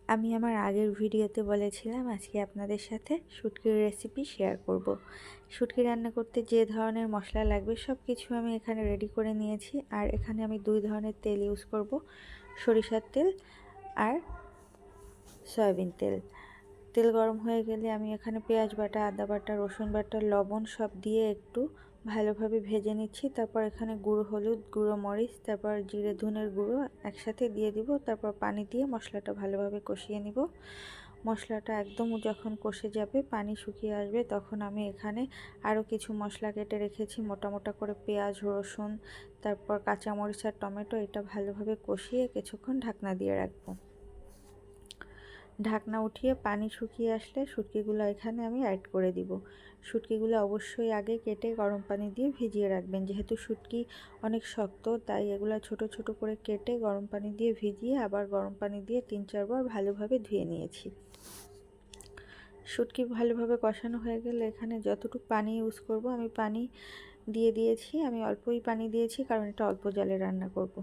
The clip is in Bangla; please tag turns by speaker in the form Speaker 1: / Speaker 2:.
Speaker 1: আমি আমার আগের ভিডিওতে বলেছিলাম আজকে আপনাদের সাথে শুটকির রেসিপি শেয়ার করব। শুটকি রান্না করতে যে ধরনের মশলা লাগবে সব কিছু আমি এখানে রেডি করে নিয়েছি। আর এখানে আমি 2 ধরনের তেল ইউজ করব, সরিষার তেল আর সয়াবিন তেল। তেল গরম হয়ে গেলে আমি এখানে পেঁয়াজ বাটা, আদা বাটা, রসুন বাটা, লবণ সব দিয়ে একটু ভালোভাবে ভেজে নিচ্ছি। তারপর এখানে গুঁড়ো হলুদ, গুঁড়ো মরিচ, তারপর জিরে ধনের গুঁড়ো একসাথে দিয়ে দিব। তারপর পানি দিয়ে মশলাটা ভালোভাবে কষিয়ে নিব। মশলাটা একদম যখন কষে যাবে, পানি শুকিয়ে আসবে, তখন আমি এখানে আরও কিছু মশলা কেটে রেখেছি, মোটা মোটা করে পেঁয়াজ, রসুন, তারপর কাঁচামরিচ আর টমেটো, এটা ভালোভাবে কষিয়ে কিছুক্ষণ ঢাকনা দিয়ে রাখবো। ঢাকনা উঠিয়ে পানি শুকিয়ে আসলে শুটকিগুলো এখানে আমি অ্যাড করে দিব। শুটকিগুলো অবশ্যই আগে কেটে গরম পানি দিয়ে ভিজিয়ে রাখবেন, যেহেতু শুটকি অনেক শক্ত, তাই এগুলো ছোট ছোট করে কেটে গরম পানি দিয়ে ভিজিয়ে আবার গরম পানি দিয়ে 3-4 বার ভালোভাবে ধুয়ে নিয়েছি। শুটকি ভালোভাবে কষানো হয়ে গেলে এখানে যতটুকু পানি ইউজ করব আমি পানি দিয়ে দিয়েছি। আমি অল্পই পানি দিয়েছি, কারণ এটা অল্প জালে রান্না করব।